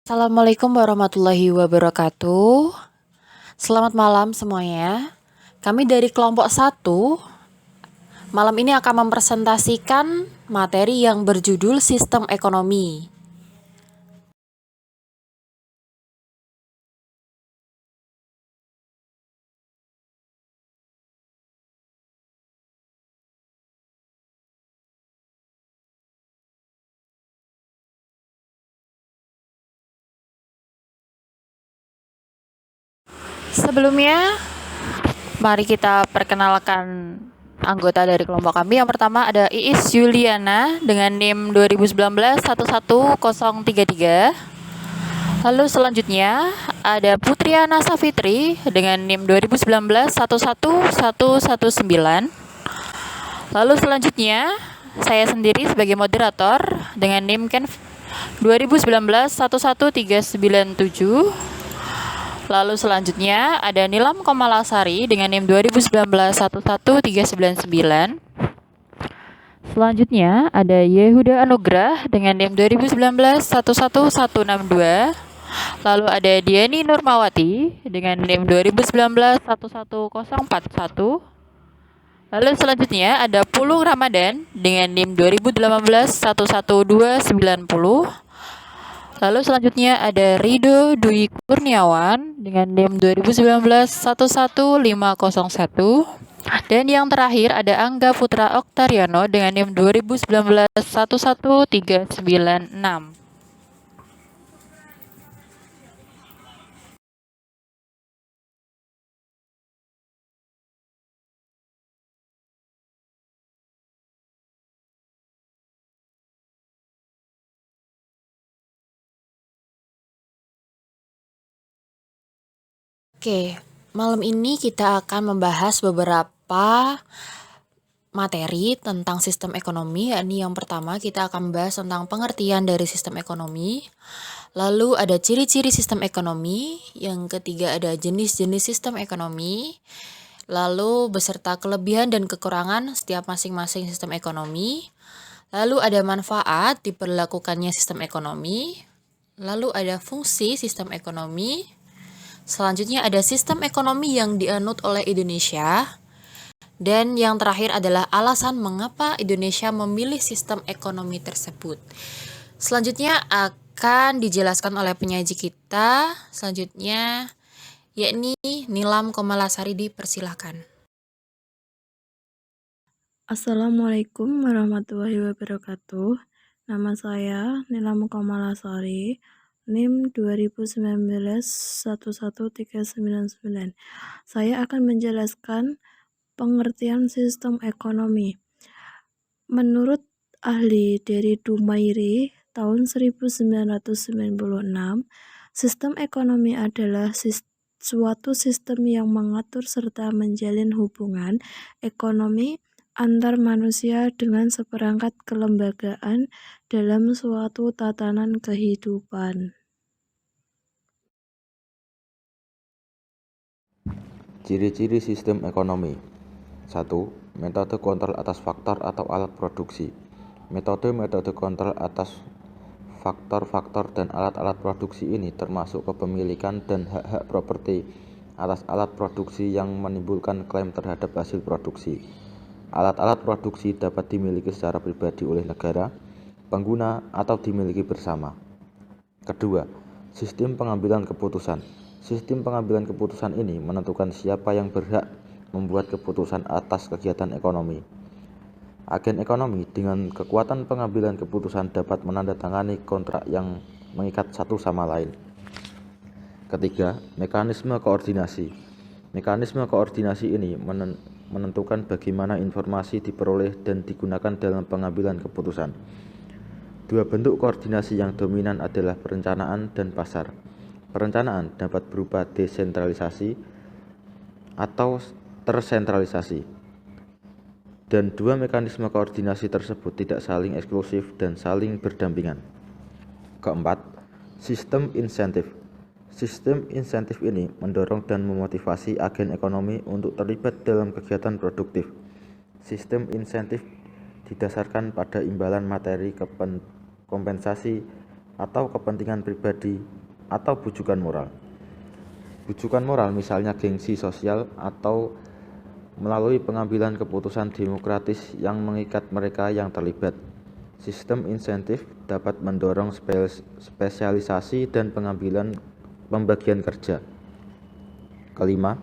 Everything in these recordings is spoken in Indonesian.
Assalamualaikum warahmatullahi wabarakatuh. Selamat malam semuanya. Kami dari kelompok 1 malam ini akan mempresentasikan materi yang berjudul Sistem Ekonomi. Sebelumnya, mari kita perkenalkan anggota dari kelompok kami. Yang pertama ada Iis Juliana dengan NIM 2019-11033. Lalu selanjutnya ada Putriana Safitri dengan NIM 2019-11119. Lalu selanjutnya saya sendiri sebagai moderator dengan NIM 2019-11397. Lalu selanjutnya ada Nilam Komalasari dengan NIM 2019-11399. Selanjutnya ada Yehuda Anugrah dengan NIM 2019-11162. Lalu ada Diani Nurmawati dengan NIM 2019-11041. Lalu selanjutnya ada Pulung Ramadan dengan NIM 2018-11290. Lalu selanjutnya ada Rido Dwi Kurniawan dengan NIM 2019-11501. Dan yang terakhir ada Angga Putra Oktariano dengan NIM 2019-11396. Oke, malam ini kita akan membahas beberapa materi tentang sistem ekonomi. Yakni yang pertama kita akan membahas tentang pengertian dari sistem ekonomi. Lalu ada ciri-ciri sistem ekonomi. Yang ketiga ada jenis-jenis sistem ekonomi. Lalu beserta kelebihan dan kekurangan setiap masing-masing sistem ekonomi. Lalu ada manfaat diberlakukannya sistem ekonomi. Lalu ada fungsi sistem ekonomi. Selanjutnya ada sistem ekonomi yang dianut oleh Indonesia. Dan yang terakhir adalah alasan mengapa Indonesia memilih sistem ekonomi tersebut. Selanjutnya akan dijelaskan oleh penyaji kita. Selanjutnya yakni Nilam Komalasari, dipersilahkan. Assalamualaikum warahmatullahi wabarakatuh. Nama saya Nilam Komalasari, NIM 2019-11399. Saya akan menjelaskan pengertian sistem ekonomi. Menurut ahli dari Dumairi tahun 1996, sistem ekonomi adalah suatu sistem yang mengatur serta menjalin hubungan ekonomi antar manusia dengan seperangkat kelembagaan dalam suatu tatanan kehidupan. Ciri-ciri sistem ekonomi. 1. Metode kontrol atas faktor atau alat produksi. Metode kontrol atas faktor-faktor dan alat-alat produksi ini termasuk kepemilikan dan hak-hak properti atas alat produksi yang menimbulkan klaim terhadap hasil produksi. Alat-alat produksi dapat dimiliki secara pribadi oleh negara, pengguna, atau dimiliki bersama. Kedua, sistem pengambilan keputusan. Sistem pengambilan keputusan ini menentukan siapa yang berhak membuat keputusan atas kegiatan ekonomi. Agen ekonomi dengan kekuatan pengambilan keputusan dapat menandatangani kontrak yang mengikat satu sama lain. Ketiga, mekanisme koordinasi. Mekanisme koordinasi ini menentukan bagaimana informasi diperoleh dan digunakan dalam pengambilan keputusan. Dua bentuk koordinasi yang dominan adalah perencanaan dan pasar. Perencanaan dapat berupa desentralisasi atau tersentralisasi. Dan dua mekanisme koordinasi tersebut tidak saling eksklusif dan saling berdampingan. Keempat, sistem insentif. Sistem insentif ini mendorong dan memotivasi agen ekonomi untuk terlibat dalam kegiatan produktif. Sistem insentif didasarkan pada imbalan materi kompensasi atau kepentingan pribadi, atau bujukan moral. Bujukan moral misalnya gengsi sosial atau melalui pengambilan keputusan demokratis yang mengikat mereka yang terlibat. Sistem insentif dapat mendorong spesialisasi dan pembagian kerja. Kelima,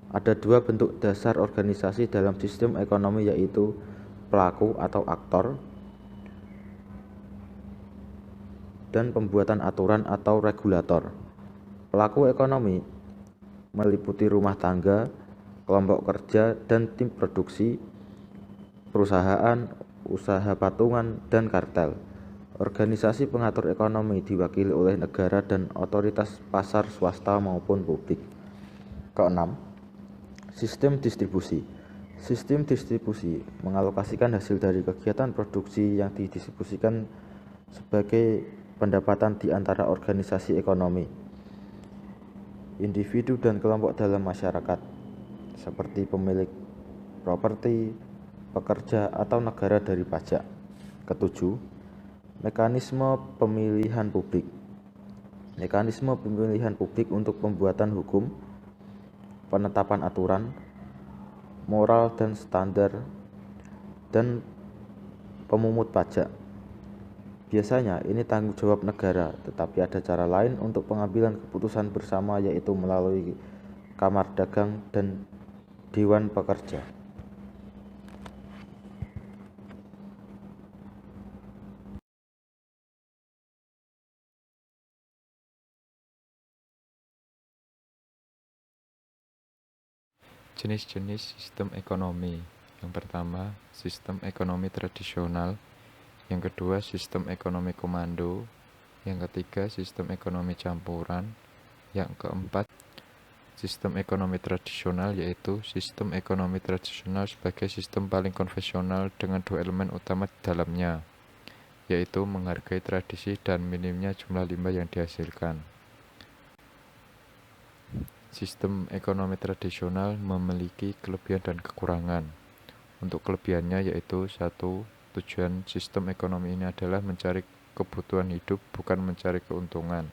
ada dua bentuk dasar organisasi dalam sistem ekonomi, yaitu pelaku atau aktor dan pembuatan aturan atau regulator. Pelaku ekonomi meliputi rumah tangga, kelompok kerja, dan tim produksi, perusahaan, usaha patungan, dan kartel. Organisasi pengatur ekonomi diwakili oleh negara dan otoritas pasar swasta maupun publik. Keenam, sistem distribusi. Sistem distribusi mengalokasikan hasil dari kegiatan produksi yang didistribusikan sebagai pendapatan di antara organisasi ekonomi, individu dan kelompok dalam masyarakat, seperti pemilik properti, pekerja, atau negara dari pajak. Ketujuh, mekanisme pemilihan publik. Mekanisme pemilihan publik untuk pembuatan hukum, penetapan aturan, moral dan standar, dan pemungut pajak. Biasanya ini tanggung jawab negara, tetapi ada cara lain untuk pengambilan keputusan bersama, yaitu melalui Kamar Dagang dan Dewan Pekerja. Jenis-jenis sistem ekonomi. Yang pertama, sistem ekonomi tradisional. Yang kedua, sistem ekonomi komando. Yang ketiga, sistem ekonomi campuran. Yang keempat, sistem ekonomi tradisional, yaitu sistem ekonomi tradisional sebagai sistem paling konvensional dengan dua elemen utama di dalamnya, yaitu menghargai tradisi dan minimnya jumlah limbah yang dihasilkan. Sistem ekonomi tradisional memiliki kelebihan dan kekurangan. Untuk kelebihannya yaitu: 1. Tujuan sistem ekonomi ini adalah mencari kebutuhan hidup, bukan mencari keuntungan.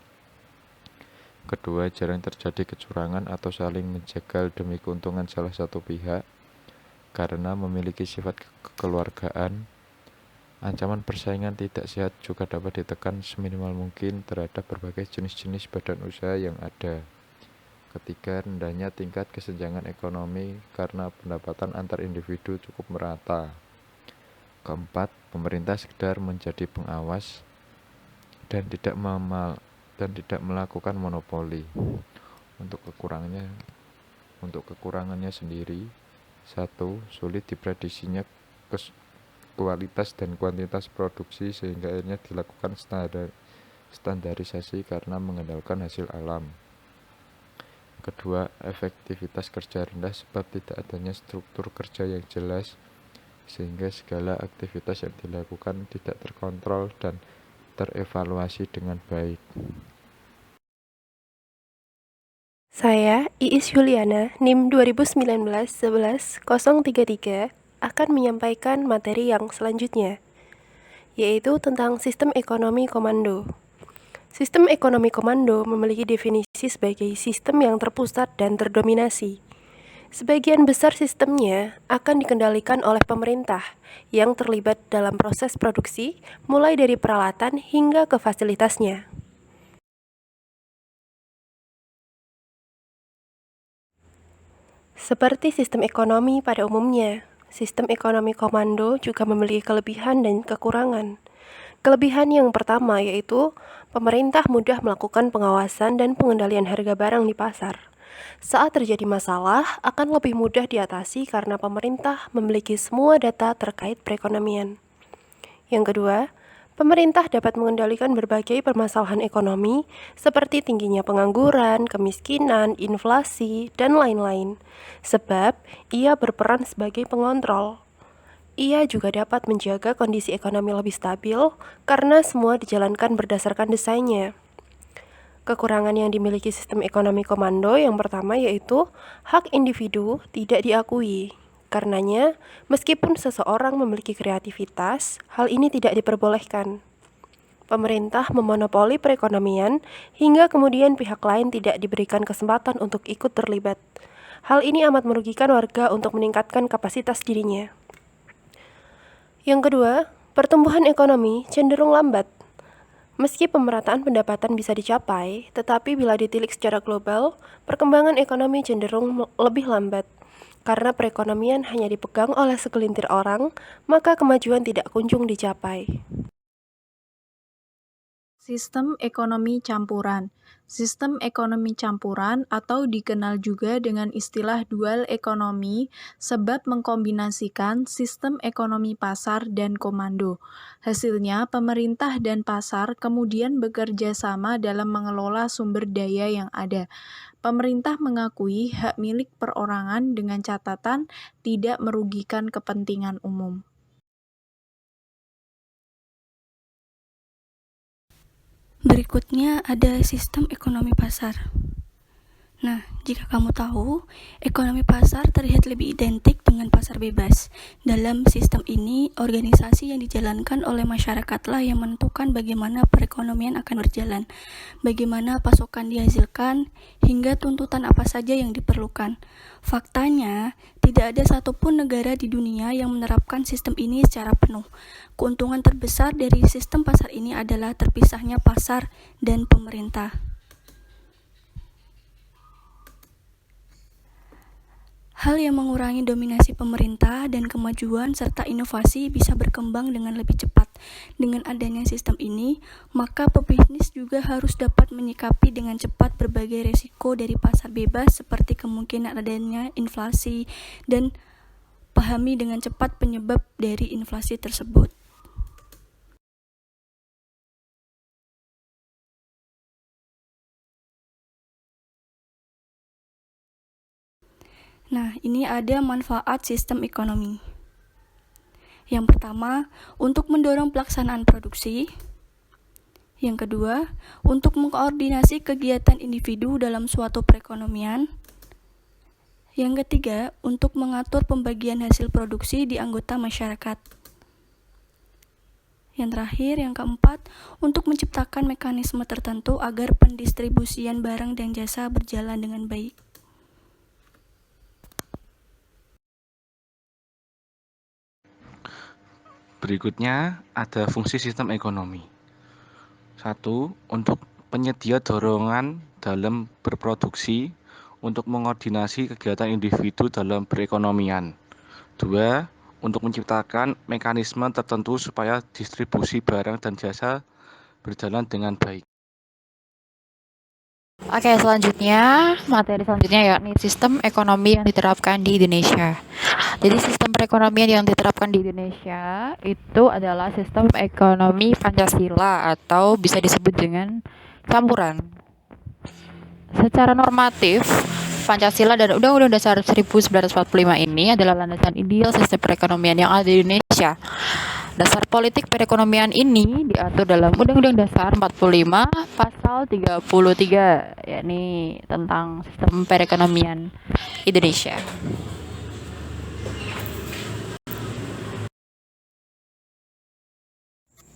Kedua, jarang terjadi kecurangan atau saling menjegal demi keuntungan salah satu pihak, karena memiliki sifat kekeluargaan. Ancaman persaingan tidak sehat juga dapat ditekan seminimal mungkin terhadap berbagai jenis-jenis badan usaha yang ada. Ketiga, rendahnya tingkat kesenjangan ekonomi karena pendapatan antar individu cukup merata. Keempat, pemerintah sekedar menjadi pengawas dan tidak melakukan monopoli. Untuk kekurangannya sendiri: 1. Sulit diprediksinya kualitas dan kuantitas produksi, sehingga akhirnya dilakukan standarisasi karena mengandalkan hasil alam. Kedua, efektivitas kerja rendah sebab tidak adanya struktur kerja yang jelas, sehingga segala aktivitas yang dilakukan tidak terkontrol dan terevaluasi dengan baik. Saya, Iis Yuliana, NIM 2019-11-033, akan menyampaikan materi yang selanjutnya, yaitu tentang sistem ekonomi komando. Sistem ekonomi komando memiliki definisi sebagai sistem yang terpusat dan terdominasi. Sebagian besar sistemnya akan dikendalikan oleh pemerintah yang terlibat dalam proses produksi, mulai dari peralatan hingga ke fasilitasnya. Seperti sistem ekonomi pada umumnya, sistem ekonomi komando juga memiliki kelebihan dan kekurangan. Kelebihan yang pertama yaitu pemerintah mudah melakukan pengawasan dan pengendalian harga barang di pasar. Saat terjadi masalah, akan lebih mudah diatasi karena pemerintah memiliki semua data terkait perekonomian. Yang kedua, pemerintah dapat mengendalikan berbagai permasalahan ekonomi seperti tingginya pengangguran, kemiskinan, inflasi, dan lain-lain, sebab ia berperan sebagai pengontrol. Ia juga dapat menjaga kondisi ekonomi lebih stabil karena semua dijalankan berdasarkan desainnya. Kekurangan yang dimiliki sistem ekonomi komando yang pertama yaitu hak individu tidak diakui. Karenanya, meskipun seseorang memiliki kreativitas, hal ini tidak diperbolehkan. pemerintah memonopoli perekonomian, hingga kemudian pihak lain tidak diberikan kesempatan untuk ikut terlibat. Hal ini amat merugikan warga untuk meningkatkan kapasitas dirinya. Yang kedua, pertumbuhan ekonomi cenderung lambat. Meski pemerataan pendapatan bisa dicapai, tetapi bila ditilik secara global, perkembangan ekonomi cenderung lebih lambat. Karena perekonomian hanya dipegang oleh segelintir orang, maka kemajuan tidak kunjung dicapai. Sistem ekonomi campuran. Sistem ekonomi campuran atau dikenal juga dengan istilah dual ekonomi sebab mengkombinasikan sistem ekonomi pasar dan komando. Hasilnya, pemerintah dan pasar kemudian bekerja sama dalam mengelola sumber daya yang ada. Pemerintah mengakui hak milik perorangan dengan catatan tidak merugikan kepentingan umum. Berikutnya ada sistem ekonomi pasar. Nah, jika kamu tahu, ekonomi pasar terlihat lebih identik dengan pasar bebas. Dalam sistem ini, organisasi yang dijalankan oleh masyarakatlah yang menentukan bagaimana perekonomian akan berjalan, bagaimana pasokan dihasilkan, hingga tuntutan apa saja yang diperlukan. Faktanya, tidak ada satupun negara di dunia yang menerapkan sistem ini secara penuh. Keuntungan terbesar dari sistem pasar ini adalah terpisahnya pasar dan pemerintah. Hal yang mengurangi dominasi pemerintah dan kemajuan serta inovasi bisa berkembang dengan lebih cepat. Dengan adanya sistem ini, maka pebisnis juga harus dapat menyikapi dengan cepat berbagai resiko dari pasar bebas seperti kemungkinan adanya inflasi dan pahami dengan cepat penyebab dari inflasi tersebut. Nah, ini ada manfaat sistem ekonomi. Yang pertama, untuk mendorong pelaksanaan produksi. Yang kedua, untuk mengkoordinasi kegiatan individu dalam suatu perekonomian. Yang ketiga, untuk mengatur pembagian hasil produksi di anggota masyarakat. Yang terakhir, yang keempat, untuk menciptakan mekanisme tertentu agar pendistribusian barang dan jasa berjalan dengan baik. Berikutnya ada fungsi sistem ekonomi. 1. Untuk penyedia dorongan dalam berproduksi untuk mengkoordinasi kegiatan individu dalam perekonomian. 2. Untuk menciptakan mekanisme tertentu supaya distribusi barang dan jasa berjalan dengan baik. Oke, selanjutnya, materi selanjutnya yakni sistem ekonomi yang diterapkan di Indonesia. Jadi sistem perekonomian yang diterapkan di Indonesia itu adalah sistem ekonomi Pancasila atau bisa disebut dengan campuran. Secara normatif, Pancasila dan Undang-Undang Dasar 1945 ini adalah landasan ideal sistem perekonomian yang ada di Indonesia. Dasar politik perekonomian ini diatur dalam Undang-Undang Dasar 45 pasal 33, yakni tentang sistem perekonomian Indonesia.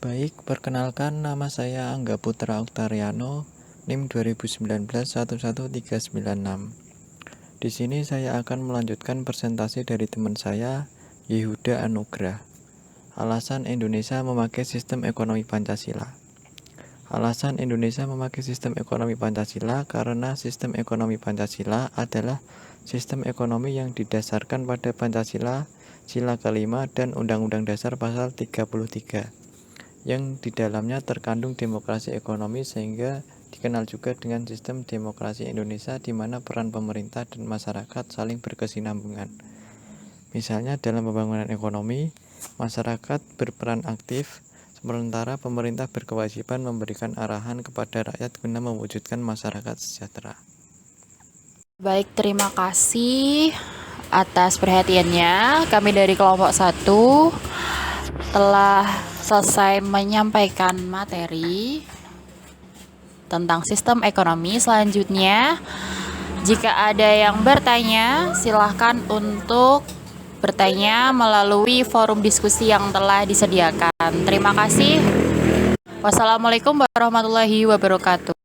Baik, perkenalkan nama saya Angga Putra Oktariano, NIM 2019-11396. Di sini saya akan melanjutkan presentasi dari teman saya, Yehuda Anugrah. Alasan Indonesia memakai sistem ekonomi Pancasila. Alasan Indonesia memakai sistem ekonomi Pancasila karena sistem ekonomi Pancasila adalah sistem ekonomi yang didasarkan pada Pancasila, Sila kelima, dan Undang-Undang Dasar Pasal 33, yang di dalamnya terkandung demokrasi ekonomi sehingga dikenal juga dengan sistem demokrasi Indonesia di mana peran pemerintah dan masyarakat saling berkesinambungan. Misalnya dalam pembangunan ekonomi, masyarakat berperan aktif, sementara pemerintah berkewajiban memberikan arahan kepada rakyat guna mewujudkan masyarakat sejahtera. Baik, terima kasih atas perhatiannya. Kami dari kelompok 1 telah selesai menyampaikan materi tentang sistem ekonomi. Selanjutnya, jika ada yang bertanya, silahkan untuk bertanya melalui forum diskusi yang telah disediakan. Terima kasih. Wassalamualaikum warahmatullahi wabarakatuh.